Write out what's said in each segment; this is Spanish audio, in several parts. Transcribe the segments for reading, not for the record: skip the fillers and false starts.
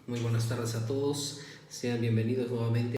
Muy buenas tardes a todos, sean bienvenidos nuevamente.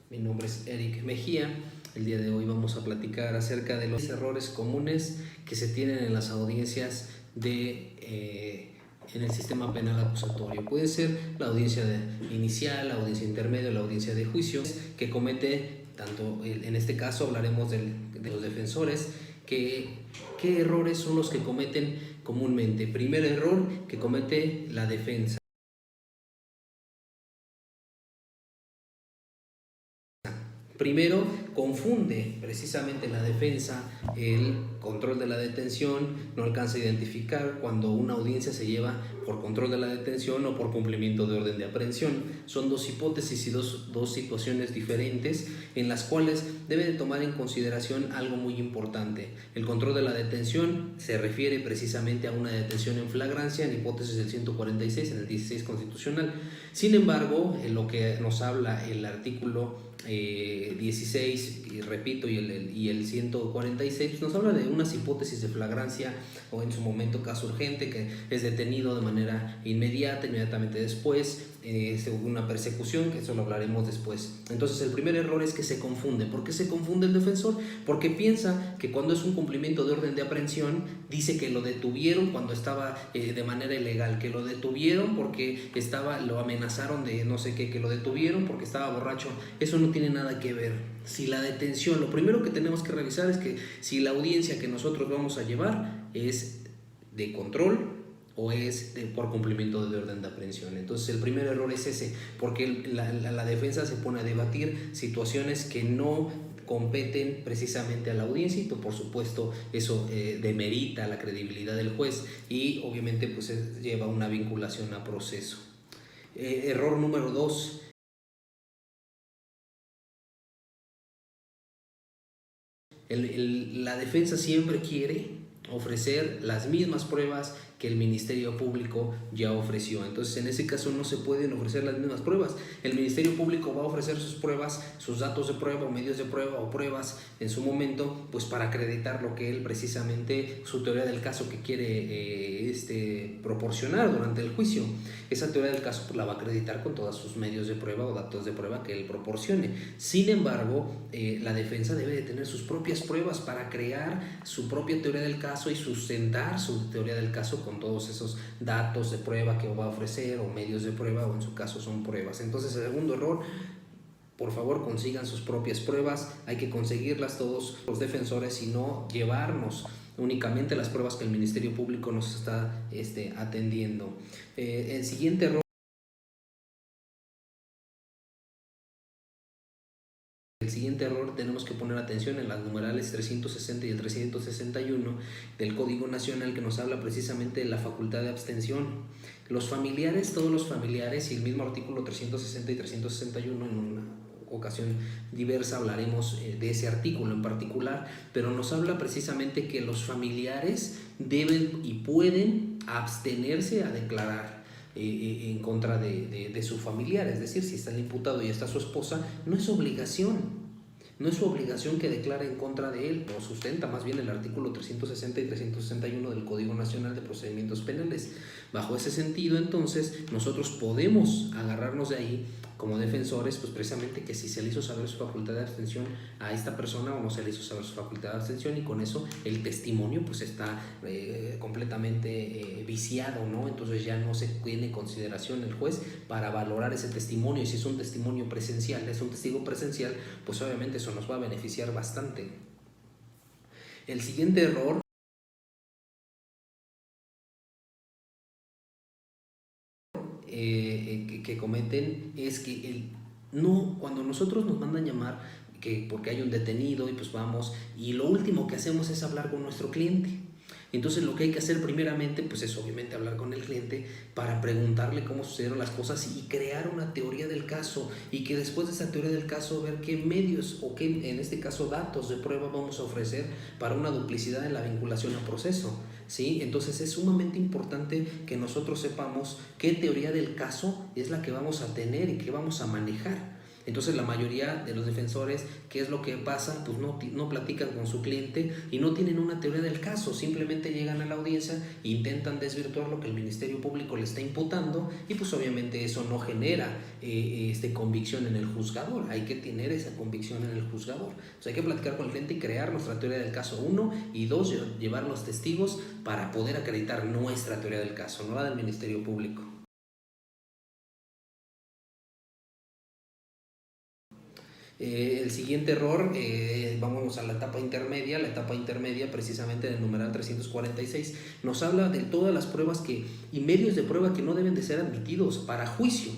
Mi nombre es Eric Mejía. El día de hoy vamos a platicar acerca de los errores comunes que se tienen en las audiencias en el sistema penal acusatorio. Puede ser la audiencia inicial, la audiencia intermedia, la audiencia de juicio, que comete tanto, en este caso hablaremos de los defensores. ¿Qué errores son los que cometen comúnmente? Primer error que comete la defensa. Primero, confunde precisamente la defensa el control de la detención, no alcanza a identificar cuando una audiencia se lleva por control de la detención o por cumplimiento de orden de aprehensión. Son dos hipótesis y dos situaciones diferentes en las cuales debe de tomar en consideración algo muy importante. El control de la detención se refiere precisamente a una detención en flagrancia en hipótesis del 146 en el 16 constitucional. Sin embargo, en lo que nos habla el artículo 16, y repito, y el 146, pues nos habla de unas hipótesis de flagrancia o en su momento caso urgente, que es detenido de manera inmediatamente después, según una persecución, que eso lo hablaremos después. Entonces el primer error es que se confunde. ¿Por qué se confunde el defensor? Porque piensa que cuando es un cumplimiento de orden de aprehensión, dice que lo detuvieron cuando estaba de manera ilegal, que lo detuvieron porque lo amenazaron de no sé qué, que lo detuvieron porque estaba borracho. Eso no tiene nada que ver. Si la detención, lo primero que tenemos que revisar es que si la audiencia que nosotros vamos a llevar es de control o es por cumplimiento de orden de aprehensión. Entonces el primer error es ese, porque la defensa se pone a debatir situaciones que no competen precisamente a la audiencia y por supuesto eso demerita la credibilidad del juez y obviamente pues lleva una vinculación a proceso. Error número 2. La defensa siempre quiere ofrecer las mismas pruebas que el Ministerio Público ya ofreció. Entonces, en ese caso no se pueden ofrecer las mismas pruebas. El Ministerio Público va a ofrecer sus pruebas, sus datos de prueba o medios de prueba o pruebas en su momento, pues para acreditar lo que él precisamente, su teoría del caso que quiere proporcionar durante el juicio. Esa teoría del caso pues la va a acreditar con todos sus medios de prueba o datos de prueba que él proporcione. Sin embargo, la defensa debe de tener sus propias pruebas para crear su propia teoría del caso y sustentar su teoría del caso con todos esos datos de prueba que va a ofrecer o medios de prueba o en su caso son pruebas. Entonces el segundo error, por favor consigan sus propias pruebas, hay que conseguirlas todos los defensores y no llevarnos únicamente las pruebas que el Ministerio Público nos está atendiendo. El siguiente error. El siguiente error, tenemos que poner atención en las numerales 360 y el 361 del Código Nacional, que nos habla precisamente de la facultad de abstención. Los familiares, todos los familiares, y el mismo artículo 360 y 361, en una ocasión diversa hablaremos de ese artículo en particular, pero nos habla precisamente que los familiares deben y pueden abstenerse a declarar en contra de su familiar. Es decir, si está el imputado y está su esposa, no es obligación. No es su obligación que declare en contra de él, lo sustenta más bien el artículo 360 y 361 del Código Nacional de Procedimientos Penales. Bajo ese sentido, entonces, nosotros podemos agarrarnos de ahí como defensores, pues precisamente que si se le hizo saber su facultad de abstención a esta persona o no se le hizo saber su facultad de abstención, y con eso el testimonio pues está completamente viciado, ¿no? Entonces ya no se tiene en consideración el juez para valorar ese testimonio, y si es un testimonio presencial, es un testigo presencial, pues obviamente eso nos va a beneficiar bastante. El siguiente error que cometen es que cuando nosotros nos mandan llamar porque hay un detenido y pues vamos, y lo último que hacemos es hablar con nuestro cliente. Entonces lo que hay que hacer primeramente pues es obviamente hablar con el cliente para preguntarle cómo sucedieron las cosas y crear una teoría del caso, y que después de esa teoría del caso ver qué medios o qué, en este caso, datos de prueba vamos a ofrecer para una duplicidad en la vinculación al proceso, ¿sí? Entonces es sumamente importante que nosotros sepamos qué teoría del caso es la que vamos a tener y que vamos a manejar. Entonces la mayoría de los defensores, ¿qué es lo que pasa? Pues no platican con su cliente y no tienen una teoría del caso, simplemente llegan a la audiencia e intentan desvirtuar lo que el Ministerio Público le está imputando y pues obviamente eso no genera convicción en el juzgador. Hay que tener esa convicción en el juzgador. Entonces hay que platicar con el cliente y crear nuestra teoría del caso, 1, y 2, llevar los testigos para poder acreditar nuestra teoría del caso, no la del Ministerio Público. El siguiente error, vámonos a la etapa intermedia. La etapa intermedia, precisamente en el numeral 346, nos habla de todas las pruebas y medios de prueba que no deben de ser admitidos para juicio.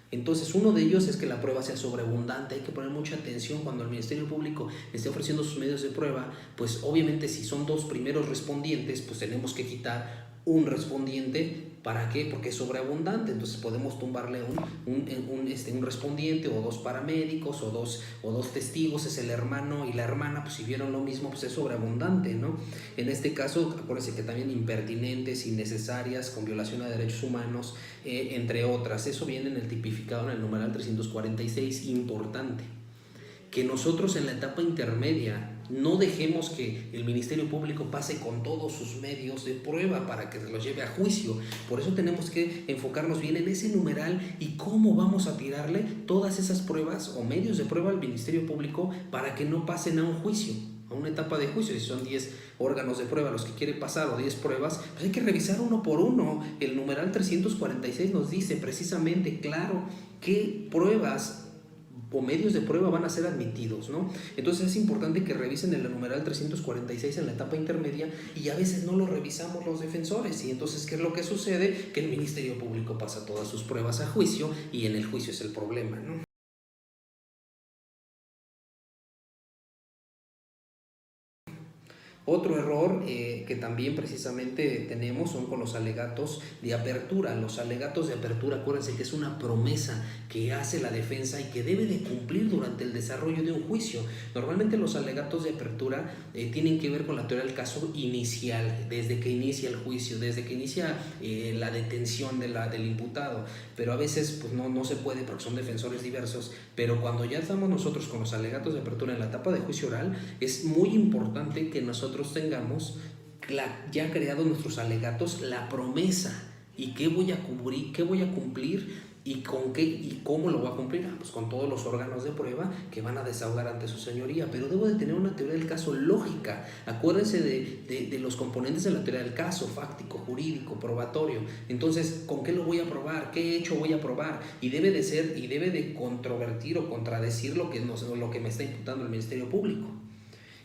Entonces, uno de ellos es que la prueba sea sobreabundante. Hay que poner mucha atención cuando el Ministerio Público esté ofreciendo sus medios de prueba. Pues obviamente si son 2 primeros respondientes, pues tenemos que quitar un respondiente. ¿Para qué? Porque es sobreabundante. Entonces podemos tumbarle un respondiente o 2 paramédicos o dos testigos. Es el hermano y la hermana, pues si vieron lo mismo, pues es sobreabundante, ¿no? En este caso, acuérdense que también impertinentes, innecesarias, con violación a derechos humanos, entre otras. Eso viene en el tipificado en el numeral 346, importante. Que nosotros en la etapa intermedia no dejemos que el Ministerio Público pase con todos sus medios de prueba para que se los lleve a juicio. Por eso tenemos que enfocarnos bien en ese numeral y cómo vamos a tirarle todas esas pruebas o medios de prueba al Ministerio Público para que no pasen a un juicio, a una etapa de juicio. Si son 10 órganos de prueba los que quiere pasar o 10 pruebas, pues hay que revisar uno por uno. El numeral 346 nos dice precisamente claro qué pruebas o medios de prueba van a ser admitidos, ¿no? Entonces es importante que revisen el numeral 346 en la etapa intermedia y a veces no lo revisamos los defensores y entonces ¿qué es lo que sucede? Que el Ministerio Público pasa todas sus pruebas a juicio y en el juicio es el problema, ¿no? Otro error que también precisamente tenemos son con los alegatos de apertura. Los alegatos de apertura, acuérdense que es una promesa que hace la defensa y que debe de cumplir durante el desarrollo de un juicio. Normalmente los alegatos de apertura tienen que ver con la teoría del caso inicial, desde que inicia el juicio, desde que inicia la detención del imputado, pero a veces pues no se puede porque son defensores diversos, pero cuando ya estamos nosotros con los alegatos de apertura en la etapa de juicio oral, es muy importante que nosotros tengamos ya creados nuestros alegatos, la promesa y qué voy a cubrir, qué voy a cumplir y con qué y cómo lo voy a cumplir. Pues con todos los órganos de prueba que van a desahogar ante su señoría, pero debo de tener una teoría del caso lógica. Acuérdense de los componentes de la teoría del caso: fáctico, jurídico, probatorio. Entonces, ¿con qué lo voy a probar? ¿Qué hecho voy a probar? Y debe de controvertir o contradecir lo que me está imputando el Ministerio Público.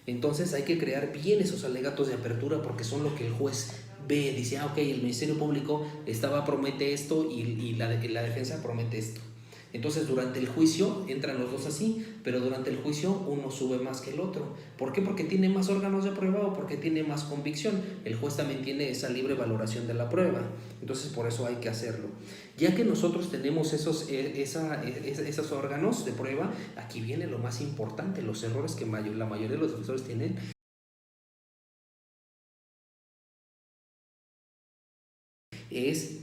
Entonces hay que crear bien esos alegatos de apertura porque son lo que el juez ve, dice, ok, el Ministerio Público promete esto y la defensa promete esto. Entonces durante el juicio entran los dos así, pero durante el juicio uno sube más que el otro. ¿Por qué? Porque tiene más órganos de prueba o porque tiene más convicción. El juez también tiene esa libre valoración de la prueba. Entonces por eso hay que hacerlo. Ya que nosotros tenemos esos órganos de prueba, aquí viene lo más importante, los errores que la mayoría de los defensores tienen. Es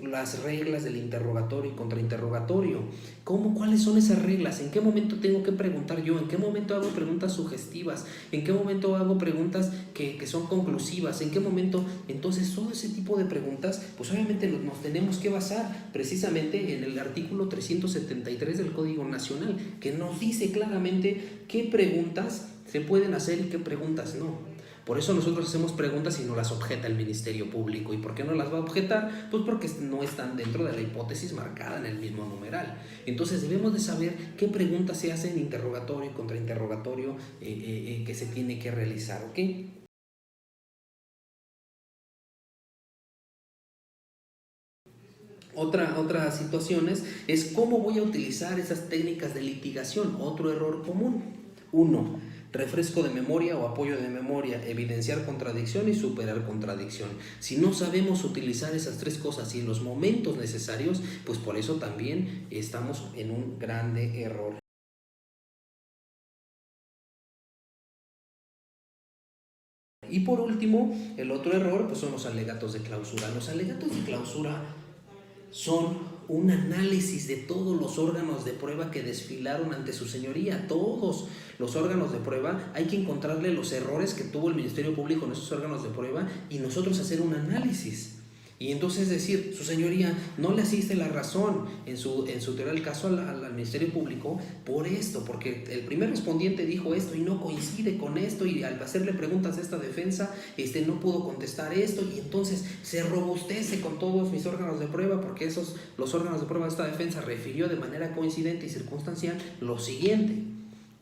las reglas del interrogatorio y contrainterrogatorio. ¿Cuáles son esas reglas? ¿En qué momento tengo que preguntar yo? ¿En qué momento hago preguntas sugestivas? ¿En qué momento hago preguntas que son conclusivas? ¿En qué momento? Entonces, todo ese tipo de preguntas, pues obviamente nos tenemos que basar precisamente en el artículo 373 del Código Nacional, que nos dice claramente qué preguntas se pueden hacer y qué preguntas no. Por eso nosotros hacemos preguntas y no las objeta el Ministerio Público. ¿Y por qué no las va a objetar? Pues porque no están dentro de la hipótesis marcada en el mismo numeral. Entonces debemos de saber qué preguntas se hacen en interrogatorio y contrainterrogatorio que se tiene que realizar, ¿ok? Otra situación es cómo voy a utilizar esas técnicas de litigación. Otro error común. 1. Refresco de memoria o apoyo de memoria, evidenciar contradicción y superar contradicción. Si no sabemos utilizar esas 3 cosas y en los momentos necesarios, pues por eso también estamos en un grande error. Y por último, el otro error pues son los alegatos de clausura. Los alegatos de clausura son un análisis de todos los órganos de prueba que desfilaron ante su señoría, todos los órganos de prueba. Hay que encontrarle los errores que tuvo el Ministerio Público en esos órganos de prueba y nosotros hacer un análisis. Y entonces decir, su señoría no le asiste la razón en su teoría del caso al Ministerio Público por esto, porque el primer respondiente dijo esto y no coincide con esto, y al hacerle preguntas a esta defensa no pudo contestar esto, y entonces se robustece con todos mis órganos de prueba, porque los órganos de prueba de esta defensa refirió de manera coincidente y circunstancial lo siguiente.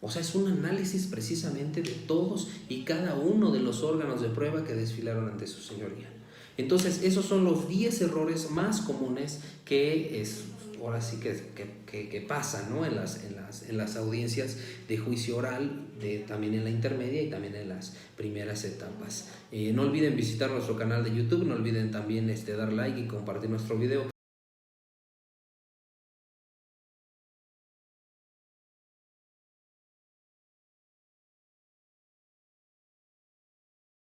O sea, es un análisis precisamente de todos y cada uno de los órganos de prueba que desfilaron ante su señoría. Entonces, esos son los 10 errores más comunes que ahora sí que pasan, ¿no? en las audiencias de juicio oral, también en la intermedia y también en las primeras etapas. No olviden visitar nuestro canal de YouTube, no olviden también dar like y compartir nuestro video.